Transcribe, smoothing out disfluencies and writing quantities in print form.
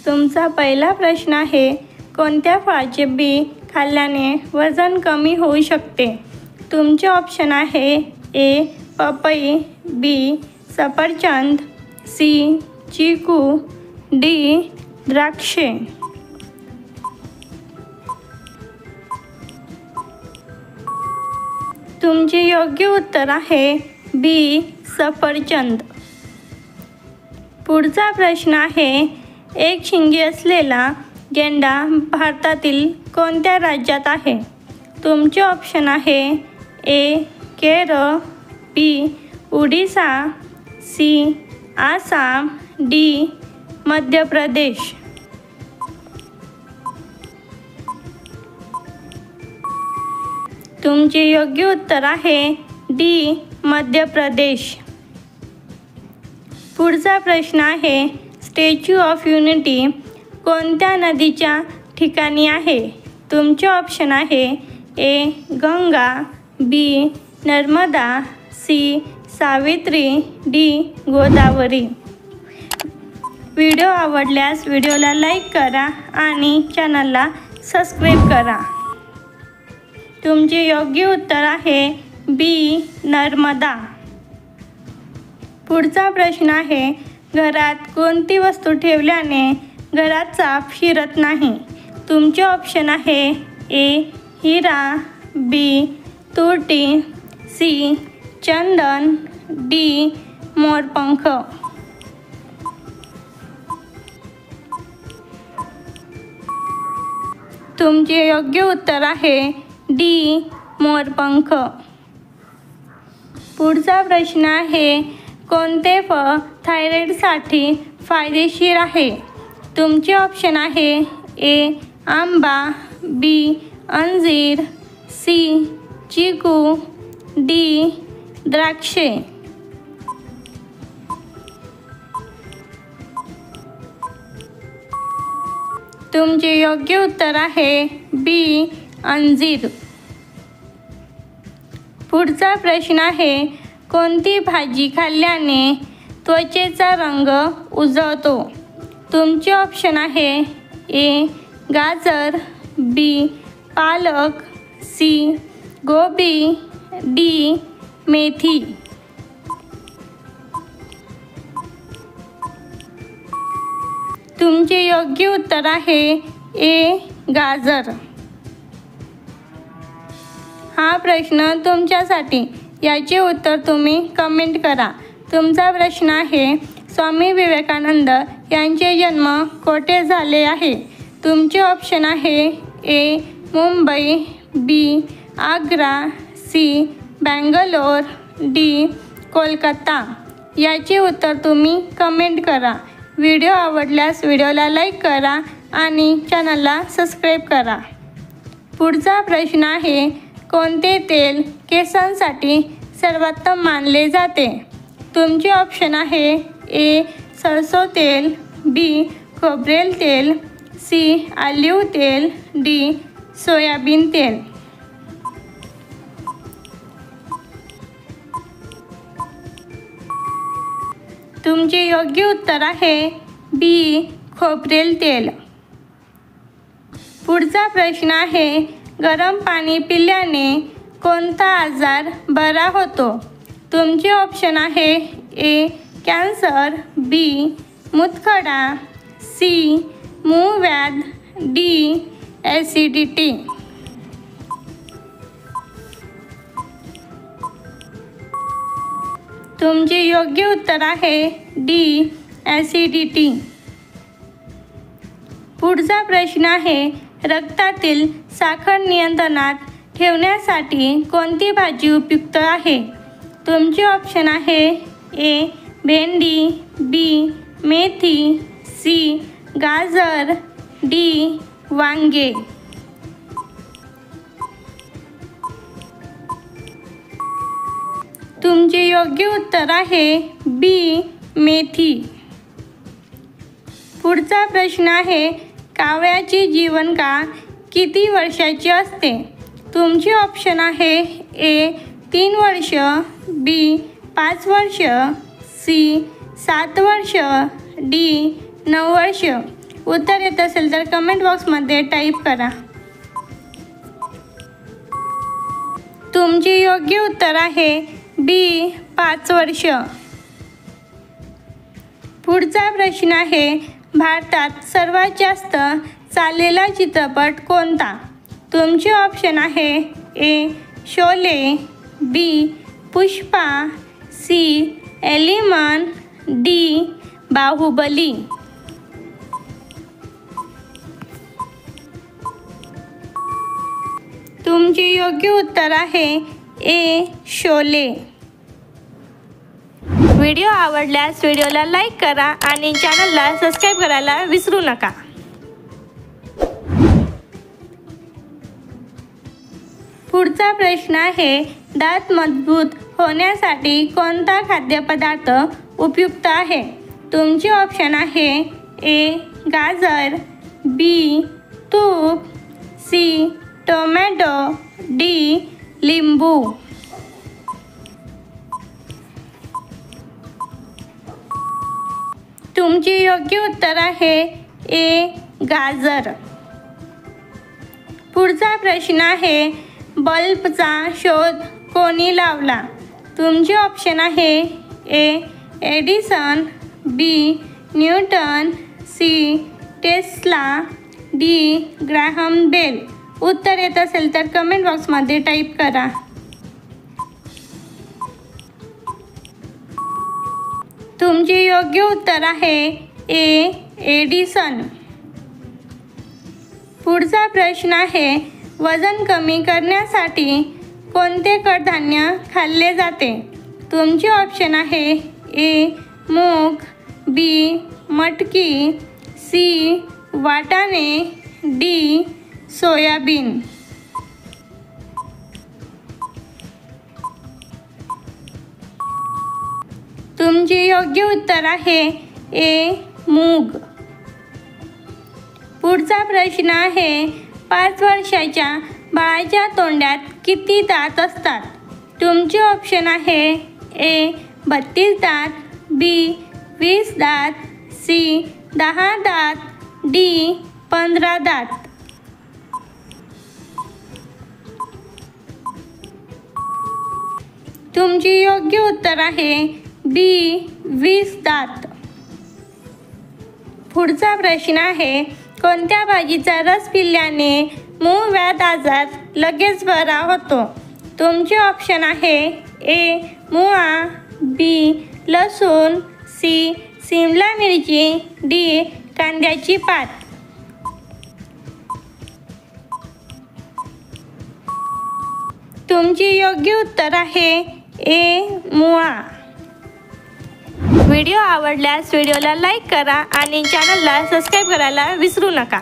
तुमचा पहिला प्रश्न आहे, कोणत्या फळाचे बी खाल्ल्याने वजन कमी होऊ शकते? तुमचे ऑप्शन आहे ए पपई, बी सफरचंद, सी चिकू, डी द्राक्षे. तुमचे योग्य उत्तर आहे बी सफरचंद. पुढचा प्रश्न आहे, एक शिंगे असलेला गेंडा भारतातील कोणत्या राज्यात आहे? तुमचे ऑप्शन आहे ए केरळ, बी ओडिशा, सी आसाम, डी मध्य प्रदेश. तुमचे योग्य उत्तर आहे डी मध्य प्रदेश. पुढचा प्रश्न आहे, स्टॅच्यू ऑफ युनिटी कोणत्या नदीच्या ठिकाणी आहे? तुमचे ऑप्शन आहे A Ganga, B Narmada, C Savitri, D Godavari. Video आवडल्यास व्हिडिओला लाईक करा आणि चॅनलला सबस्क्राईब करा. तुमचे योग्य उत्तर आहे बी नर्मदा. पुढचा प्रश्न आहे, घरात कोणती वस्तू ठेवल्याने घरात साप शिरत नाही? तुमचे ऑप्शन आहे ए हिरा, बी तुरटी, सी चंदन, डी मोरपंख. तुमचे योग्य उत्तर आहे डी मोरपंख. पुढचा प्रश्न आहे, कोणते फळ थायरॉईडसाठी फायदेशीर आहे? तुमचे ऑप्शन आहे ए आंबा, बी अंजीर, सी चिकू, डी द्राक्षे. तुमचे योग्य उत्तर आहे बी अंजीर. पुढचा प्रश्न आहे, कोणती भाजी खाल्ल्याने त्वचेचा रंग उजळतो? तुमचे ऑप्शन आहे ए गाजर, बी पालक, सी गोबी, डी मेथी. तुमचे योग्य उत्तर आहे ए गाजर. हा प्रश्न तुमच्यासाठी, याचे उत्तर तुम्ही कमेंट करा. तुमचा प्रश्न आहे, स्वामी विवेकानंद यांचे जन्म कोठे झाले आहे? तुमचे ऑप्शन आहे ए मुंबई, बी आग्रा, सी बँगलोर, डी कोलकाता. याचे उत्तर तुम्ही कमेंट करा. व्हिडिओ आवडल्यास व्हिडिओला लाईक करा आणि चॅनलला सबस्क्राईब करा. पुढचा प्रश्न आहे, कोणते तेल केसांसाठी सर्वोत्तम मानले जाते? तुमचे ऑप्शन आहे ए सरसो तेल, बी खोबरेल तेल, सी ऑलिव्ह तेल, डी सोयाबीन तेल. तुमचे योग्य उत्तर आहे बी खोबरेल तेल. पुढचा प्रश्न आहे, गरम पाणी पिल्याने कोणता आजार बरा होतो? तुमचे ऑप्शन आहे ए कॅन्सर, बी मूतखडा, सी मूळव्याध, डी ॲसिडिटी. तुमचे योग्य उत्तर आहे डी ॲसिडिटी. पुढचा प्रश्न आहे, रक्तातील साखर नियंत्रणात ठेवण्यासाठी कोणती भाजी उपयुक्त आहे? तुमचे ऑप्शन आहे ए भेंडी, बी मेथी, सी गाजर, डी वांगे. तुमचे योग्य उत्तर आहे बी मेथी. पुढचा प्रश्न आहे, कावळ्याची जीवनकाळ किती वर्षाची असते? तुमचे ऑप्शन आहे ए 3 वर्ष, बी 5 वर्ष, सी 7 वर्ष, डी 9 वर्ष. उत्तर येत असेल तर कमेंट बॉक्समध्ये टाईप करा. तुमचे योग्य उत्तर आहे बी 5 वर्ष. पुढचा प्रश्न आहे भारतात सर्वात जास्त चाललेला चित्रपट कोणता? तुमचे ऑप्शन आहे ए शोले, बी पुष्पा, सी एलिमन, डी बाहुबली. तुमचे योग्य उत्तर आहे ए शोले. व्हिडिओ आवडल्यास व्हिडिओला लाईक करा आणि चॅनलला सबस्क्राईब करायला विसरू नका. पुढचा प्रश्न आहे दात मजबूत होण्यासाठी कोणता खाद्यपदार्थ उपयुक्त आहे? तुमचे ऑप्शन आहे ए गाजर, बी तूप, सी टोमॅटो, डी लिंबू. तुमचे योग्य उत्तर आहे ए गाजर. पुढचा प्रश्न आहे बल्बचा शोध कोणी लावला? तुमचे ऑप्शन आहे A Edison, B Newton, C Tesla, D Graham Bell. उत्तर येत असेल तर कमेंट बॉक्समध्ये टाईप करा. तुमचे योग्य उत्तर आहे ए एडिसन. पुढचा प्रश्न आहे वजन कमी करण्यासाठी कोणते कडधान्य खाल्ले जाते? तुमचे ऑप्शन आहे ए मूग, बी मटकी, सी वाटाणे, डी सोयाबीन. तुमचे योग्य उत्तर आहे ए मूग. पुढचा प्रश्न आहे 5 वर्षाच्या बाळाच्या तोंडात किती दात असतात? तुमचे ऑप्शन आहे ए 32 दात, बी 20 दात, सी 10 दात, डी 15 दात. तुमचे योग्य उत्तर आहे बी 20 दात. पुढचा प्रश्न आहे कोणत्या भाजीचा रस पिल्याने मूळव्याध आजार लगेच बरा होतो? तुमचे ऑप्शन आहे ए मुळा, बी लसूण, सी सिमला मिरची, डी कांद्याची पात. तुमचे योग्य उत्तर आहे ए मुळा. व्हिडिओ आवडल्यास व्हिडिओला लाईक करा आणि चॅनलला सबस्क्राईब करायला विसरू नका.